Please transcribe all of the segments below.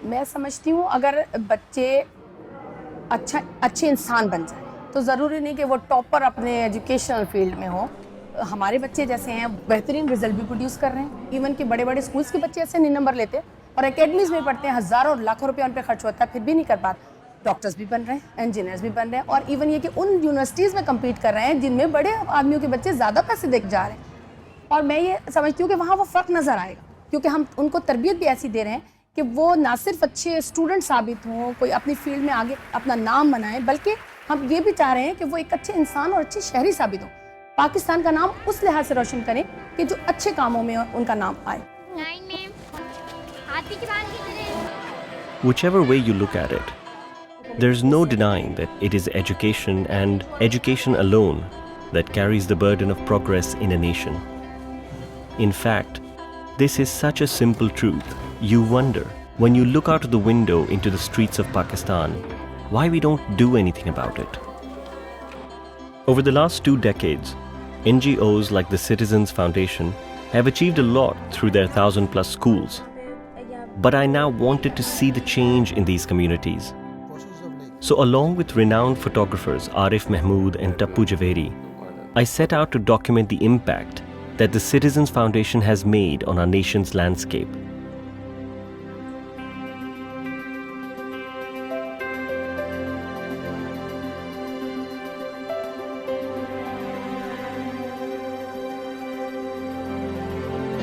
मैं समझती हूँ अगर बच्चे अच्छे इंसान बन जाए तो ज़रूरी नहीं कि वो टॉपर अपने एजुकेशनल फील्ड में हो। हमारे बच्चे जैसे हैं बेहतरीन रिजल्ट भी प्रोड्यूस कर रहे हैं। इवन कि बड़े बड़े स्कूल्स के बच्चे ऐसे नहीं नंबर लेते और एकेडमीज में पढ़ते हैं, हज़ारों और लाखों रुपये उन पर खर्च होता है, फिर भी नहीं कर पाते। डॉक्टर्स भी बन रहे हैं, इंजीनियर्स भी बन रहे हैं, और इवन ये कि उन यूनिवर्सिटीज़ में कम्पीट कर रहे हैं जिनमें बड़े आदमियों के बच्चे ज़्यादा पैसे देख जा रहे हैं। और मैं ये समझती हूँ कि वहाँ वो फ़र्क नज़र आएगा, क्योंकि हम उनको तरबियत भी ऐसी दे रहे हैं कि वो ना सिर्फ अच्छे स्टूडेंट साबित हों, कोई अपनी फील्ड में आगे अपना नाम बनाएं, बल्कि हम ये भी चाह रहे हैं कि वो एक अच्छे इंसान और अच्छे शहरी साबित हों। पाकिस्तान का नाम उस लिहाज से रोशन करें कि जो अच्छे कामों में उनका नाम आए। Whichever way you look at it, there's no denying that it is education and education alone that carries the burden of progress in a nation. In fact, this is such a simple truth. You wonder, when you look out of the window into the streets of Pakistan, why we don't do anything about it. Over the last 2 decades, NGOs like the Citizens Foundation have achieved a lot through their 1,000+ schools. But I now wanted to see the change in these communities. So along with renowned photographers Arif Mahmood and Tappu Javeri, I set out to document the impact that the Citizens Foundation has made on our nation's landscape.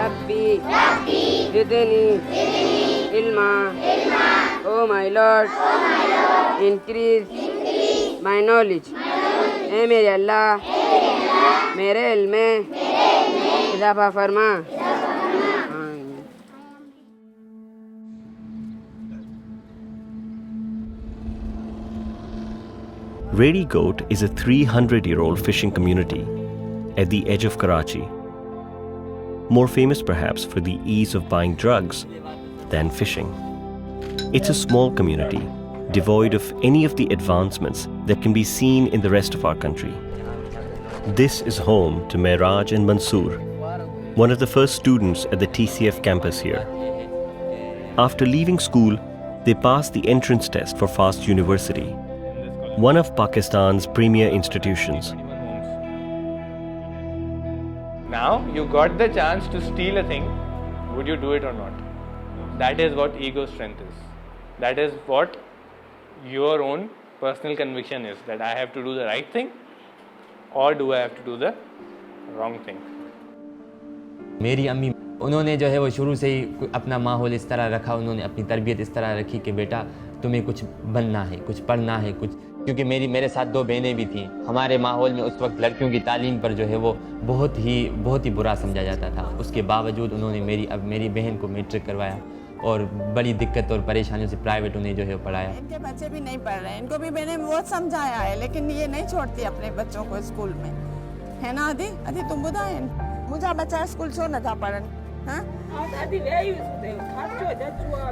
Rabbi, Zidni, Ilma, oh my Lord, increase my knowledge. ए मेरे अल्लाह, मेरे इल्म में इजाफा फरमा। Redi Goat is a 300-year-old fishing community at the edge of Karachi. More famous perhaps for the ease of buying drugs than fishing. It's a small community, devoid of any of the advancements that can be seen in the rest of our country. This is home to Mehraj and Mansoor, one of the first students at the TCF campus here. After leaving school, they passed the entrance test for FAST University, one of Pakistan's premier institutions. Now you got the chance to steal a thing, would you do it or not? That is what ego strength is. That is what your own personal conviction is, that I have to do the right thing or do I have to do the wrong thing. मेरी अम्मी उन्होंने जो है वो शुरू से ही अपना माहौल इस तरह रखा, उन्होंने अपनी तरबियत इस तरह रखी कि बेटा तुम्हें कुछ बनना है, कुछ पढ़ना है, कुछ, क्योंकि मेरे साथ 2 बहनें भी थीं। हमारे माहौल में उस वक्त लड़कियों की तालीम पर जो है वो बहुत ही बुरा समझा जाता था। उसके बावजूद उन्होंने मेरी बहन को मैट्रिक करवाया और बड़ी दिक्कत और परेशानियों से प्राइवेट उन्हें जो है पढ़ाया। इनके बच्चे भी नहीं पढ़ रहे हैं, इनको भी मैंने बहुत समझाया है, लेकिन ये नहीं छोड़ती अपने बच्चों को स्कूल में, है ना अदी तुम बुधाए मुझा बच्चा स्कूल छो न था पढ़न।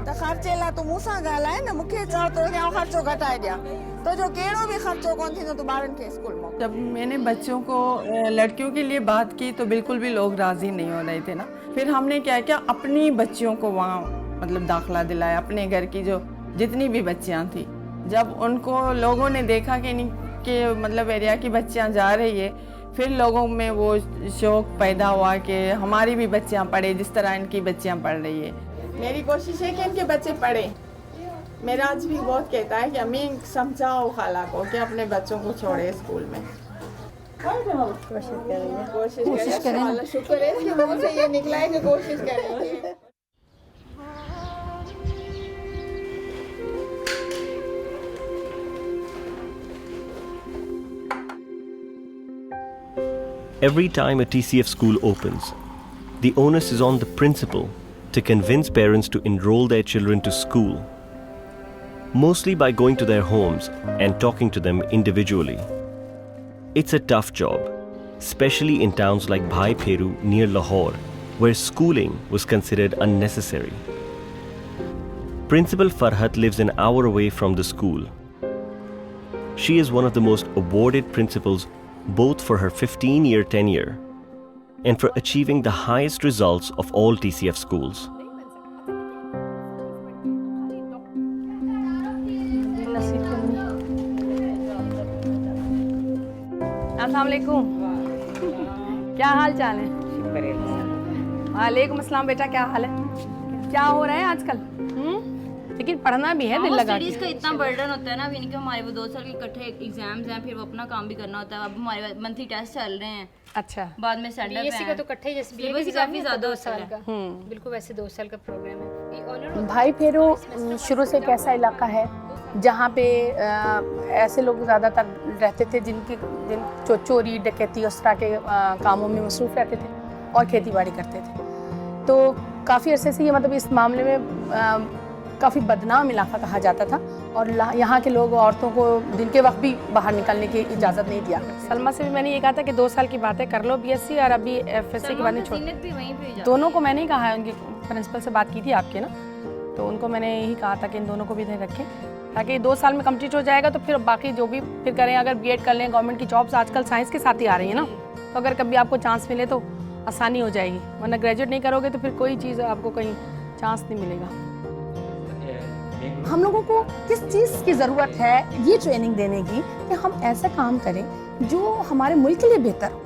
तो खर्चेला तू मूसा गालाए न मुखे चढ़ तो क्या खर्चो घटाए दिया, तो जो केड़ो भी खर्चो कौन थी तो बारन के स्कूल में। जब मैंने बच्चों को लड़कियों के लिए बात की तो बिल्कुल भी लोग राजी नहीं हो रहे थे ना। फिर हमने क्या किया, अपनी बच्चियों को वहाँ मतलब दाखिला दिलाया, अपने घर की जो जितनी भी बच्चियाँ थी। जब उनको लोगों ने देखा कि इनके मतलब एरिया की बच्चियाँ जा रही है, फिर लोगों में वो शौक़ पैदा हुआ कि हमारी भी बच्चियाँ पढ़े जिस तरह इनकी बच्चियाँ पढ़ रही है। मेरी कोशिश है कि इनके बच्चे पढ़ें। मेरा आज भी बहुत कहता है कि अम्मी समझाओ खाला को कि अपने बच्चों को छोड़े स्कूल में। कोशिश करेंगे। शुक्र है कि मुंह से ये निकला है कि कोशिश करेंगे। Every time a TCF school opens, the onus is on the principal to convince parents to enroll their children to school, mostly by going to their homes and talking to them individually. It's a tough job, especially in towns like Bhai Pheru near Lahore, where schooling was considered unnecessary. Principal Farhat lives an hour away from the school. She is one of the most awarded principals, both for her 15-year tenure and for achieving the highest results of all TCF schools. अस्सलाम वालेकुम। क्या हाल चाल है? वालेकुम अस्सलाम बेटा, क्या हाल है? क्या हो रहा है आजकल? लेकिन पढ़ना भी है दिल लगा के। स्टडीज का इतना बर्डन होता है ना, इनके हमारे वो 2 साल के इकट्ठे एग्जाम्स हैं, फिर वो अपना काम भी करना होता है। अब हमारे मंथली टेस्ट चल रहे हैं, अच्छा, बाद में सेंड अप बीएससी का तो इकट्ठे जैसे बीएससी काफी ज्यादा 2 होता साल है। का, बिल्कुल वैसे 2 साल का प्रोग्राम है। ये ऑनर भाई फेरो शुरू से एक ऐसा इलाका है जहाँ पे ऐसे लोग ज़्यादातर रहते थे जो चोरी डकैती उस तरह के कामों में मसरूफ़ रहते थे और खेती बाड़ी करते थे। तो काफ़ी अरसे से ये मतलब इस मामले में काफ़ी बदनाम इलाका कहा जाता था और यहाँ के लोग औरतों को दिन के वक्त भी बाहर निकलने की इजाज़त नहीं दिया करते। सलमा से भी मैंने ये कहा था कि 2 साल की बातें कर लो बीएससी और अभी एफएससी के बाद नहीं छोड़। दोनों को मैंने ही कहा है, उनके प्रिंसिपल से बात की थी आपके ना, तो उनको मैंने यही कहा था कि इन दोनों को भी इधर रखें ताकि 2 साल में कंप्लीट हो जाएगा तो फिर बाकी जो भी फिर करें। अगर बीएड कर लें, गवर्नमेंट की जॉब्स आजकल साइंस के साथ ही आ रही है ना, तो अगर कभी आपको चांस मिले तो आसानी हो जाएगी, वरना ग्रेजुएट नहीं करोगे तो फिर कोई चीज़ आपको कहीं चांस नहीं मिलेगा। हम लोगों को किस चीज़ की ज़रूरत है ये ट्रेनिंग देने की कि हम ऐसा काम करें जो हमारे मुल्क के लिए बेहतर हो।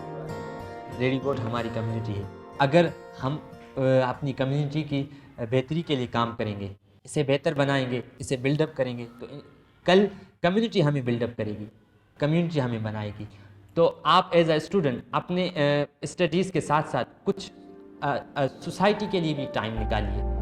रेडीकोट हमारी कम्युनिटी है। अगर हम अपनी कम्युनिटी की बेहतरी के लिए काम करेंगे, इसे बेहतर बनाएंगे, इसे बिल्डअप करेंगे, तो कल कम्युनिटी हमें बिल्डअप करेगी, कम्युनिटी हमें बनाएगी। तो आप एज अ स्टूडेंट अपने स्टडीज़ के साथ साथ कुछ सोसाइटी के लिए भी टाइम निकालिए।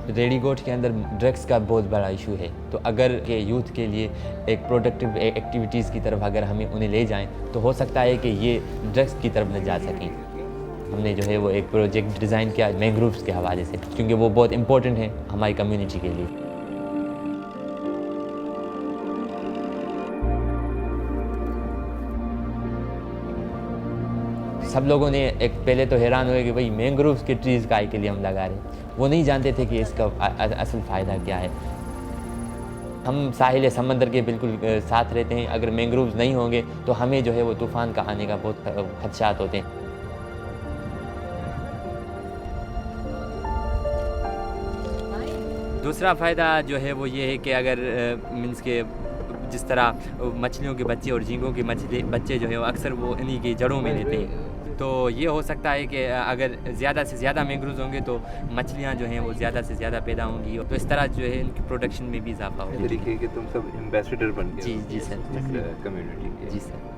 रेडीकोट के अंदर ड्रग्स का बहुत बड़ा इशू है, तो अगर के यूथ के लिए एक प्रोडक्टिव एक्टिविटीज़ की तरफ अगर हमें उन्हें ले जाएं तो हो सकता है कि ये ड्रग्स की तरफ न जा सकें। हमने जो है वो एक प्रोजेक्ट डिज़ाइन किया मैंग्रोव्स के हवाले से, क्योंकि वो बहुत इम्पोर्टेंट है हमारी कम्युनिटी के लिए। सब लोगों ने एक पहले तो हैरान हुए कि भाई मैंग्रोव्स के ट्रीज़ काय के लिए हम लगा रहे हैं, वो नहीं जानते थे कि इसका असल फ़ायदा क्या है। हम साहिल समंदर के बिल्कुल साथ रहते हैं, अगर मैंग्रोव्स नहीं होंगे तो हमें जो है वो तूफ़ान का आने का बहुत खदशात होते हैं। दूसरा फ़ायदा जो है वो ये है कि अगर मीन्स के जिस तरह मछलियों के बच्चे और झींगों के बच्चे जो है वो अक्सर वो इन्हीं की जड़ों में रहते हैं, तो ये हो सकता है कि अगर ज़्यादा से ज़्यादा मैंग्रोव्स होंगे तो मछलियाँ जो हैं वो ज़्यादा से ज़्यादा पैदा होंगी, तो इस तरह जो है इनकी प्रोडक्शन में भी इजाफा होगा। देखिए कि तुम सब एम्बेसडर बन गए। जी सर, कम्युनिटी के। जी सर।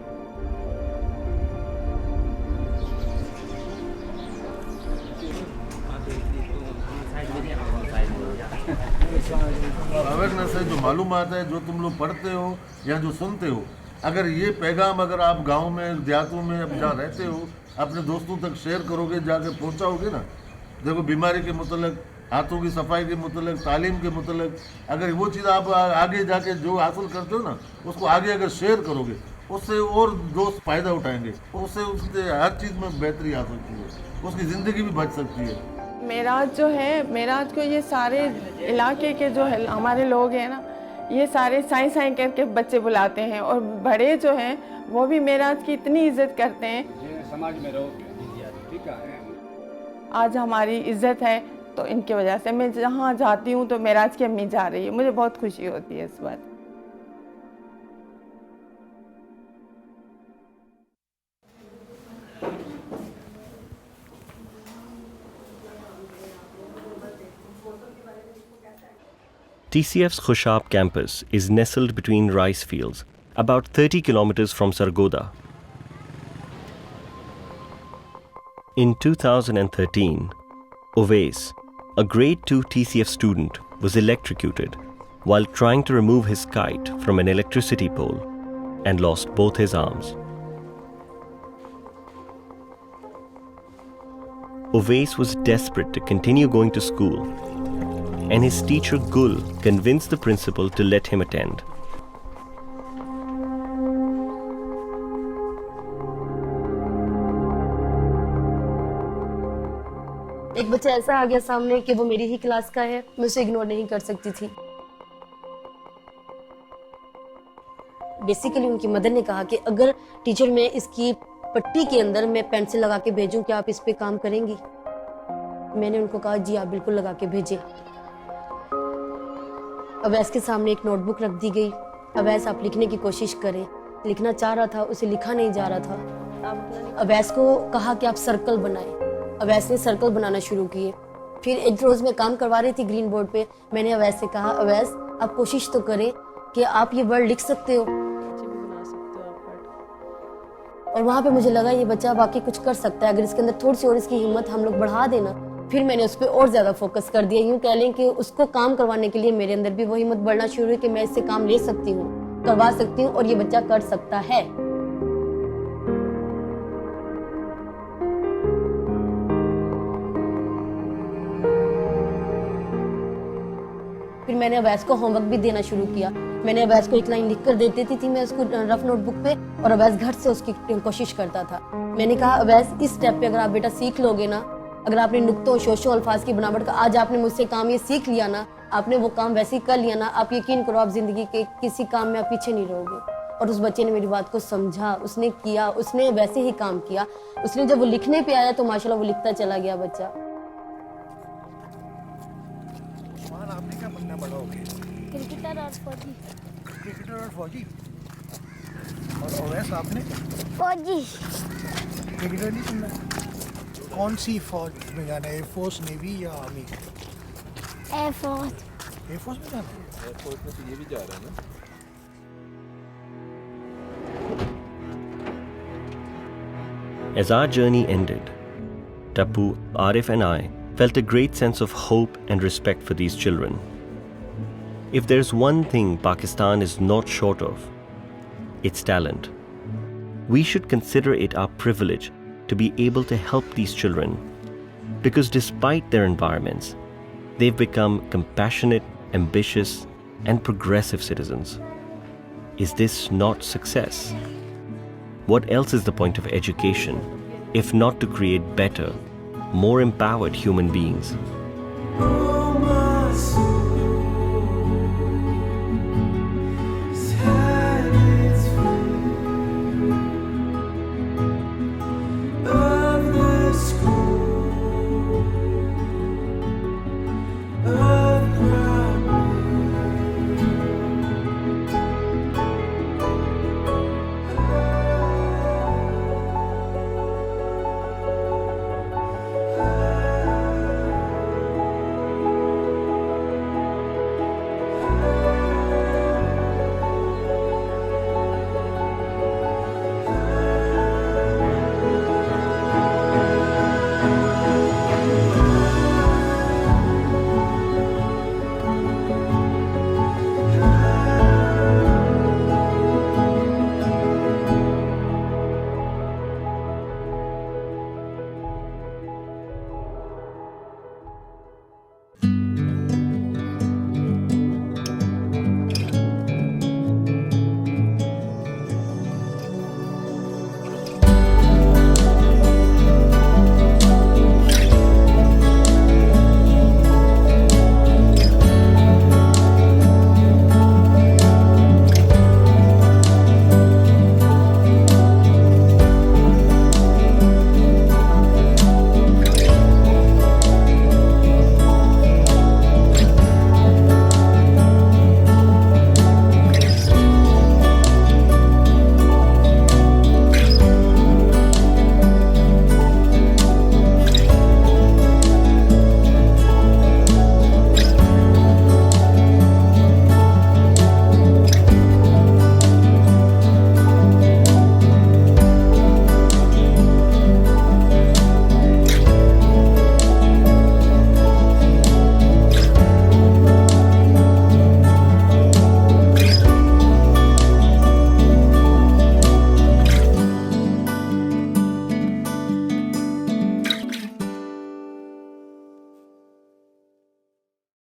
अवेयरनेस है, जो मालूमात है, जो तुम लोग पढ़ते हो या जो सुनते हो, अगर ये पैगाम अगर आप गांव में देहातों में अब जहाँ रहते हो अपने दोस्तों तक शेयर करोगे, जाके पहुंचाओगे ना, देखो बीमारी के मुतल्लिक, हाथों की सफाई के मुतल्लिक, तालीम के मुतल्लिक, अगर वो चीज़ आप आगे जाके जो हासिल करते हो ना उसको आगे अगर शेयर करोगे उससे और दोस्त फ़ायदा उठाएंगे, उससे उससे हर चीज़ में बेहतरी आ सकती है, उसकी ज़िंदगी भी बच सकती है। मेराज जो है, मेराज को ये सारे इलाके के जो है हमारे लोग हैं ना, ये सारे साईं साईं करके बच्चे बुलाते हैं और बड़े जो हैं वो भी मेराज की इतनी इज्जत करते हैं। समाज में रहो ठीक है। आज हमारी इज्जत है तो इनकी वजह से मैं जहाँ जाती हूँ तो मेराज की अम्मी जा रही है, मुझे बहुत खुशी होती है इस बात। TCF's Khushab campus is nestled between rice fields, about 30 kilometers from Sargodha. In 2013, Owais, a grade 2 TCF student, was electrocuted while trying to remove his kite from an electricity pole and lost both his arms. Owais was desperate to continue going to school, and his teacher Gul convinced the principal to let him attend. एक बच्चा ऐसा आ गया सामने कि वो मेरी ही class का है, मैं उसे इग्नोर नहीं कर सकती थी। बेसिकली उनकी मदर ने कहा कि अगर टीचर मैं इसकी पट्टी के अंदर मैं पेंसिल लगा के भेजूं, क्या आप इस पे काम करेंगी? मैंने उनको कहा जी आप बिल्कुल लगा के भेजें। अवैस के सामने एक नोटबुक रख दी गई, अवैस आप लिखने की कोशिश करें। लिखना चाह रहा था, उसे लिखा नहीं जा रहा था। अवैस को कहा कि आप सर्कल बनाएं। अवैस ने सर्कल बनाना शुरू किए। फिर एक रोज मैं काम करवा रही थी ग्रीन बोर्ड पे, मैंने अवैस से कहा, अवैस आप कोशिश तो करें कि आप ये वर्ड लिख सकते हो। और वहाँ पे मुझे लगा ये बच्चा बाकी कुछ कर सकता है, अगर इसके अंदर थोड़ी सी और इसकी हिम्मत हम लोग बढ़ा देना। फिर मैंने उस पर और ज़्यादा फोकस कर दिया। यूँ कह लें कि उसको काम करवाने के लिए मेरे अंदर भी वो हिम्मत बढ़ना शुरू हुई कि मैं इससे काम ले सकती हूँ, करवा सकती हूँ और ये बच्चा कर सकता है। फिर मैंने अवैस को होमवर्क भी देना शुरू किया। मैंने अवैस को एक लाइन लिख कर दे देती थी मैं उसको रफ नोटबुक पे, और अवैस घर से उसकी कोशिश करता था। मैंने कहा, अवैस इस स्टेप पे अगर आप बेटा सीख लोगे ना, अगर आपने नुक्तों शोशों अल्फाज की बनावट का आज आपने मुझसे काम ये सीख लिया ना, आपने वो काम वैसे ही कर लिया ना, आप यकीन करो आप जिंदगी के किसी काम में आप पीछे नहीं रहोगे। और उस बच्चे ने मेरी बात को समझा, उसने किया, उसने वैसे ही काम किया। उसने जब वो लिखने पे आया तो माशाल्लाह वो लिखता चला गया बच्चा। आपने क्या बनना बड़ा हो गया? क्रिकेटर और फौजी। क्रिकेटर और फौजी। और ओवैस आपने? फौजी। क्रिकेटर नहीं सुनना? कौन सी फौज में जाना है? एयरफोर्स, नेवी या आर्मी? एयरफोर्स। एयरफोर्स में जाना है? एयरफोर्स में तो ये भी जा रहा है ना। As our journey ended, Tapu, Arif and I felt a great sense of hope and respect for these children. If there's one thing Pakistan is not short of, it's talent. We should consider it our privilege to be able to help these children, because despite their environments, they've become compassionate, ambitious, and progressive citizens. Is this not success? What else is the point of education if not to create better, more empowered human beings?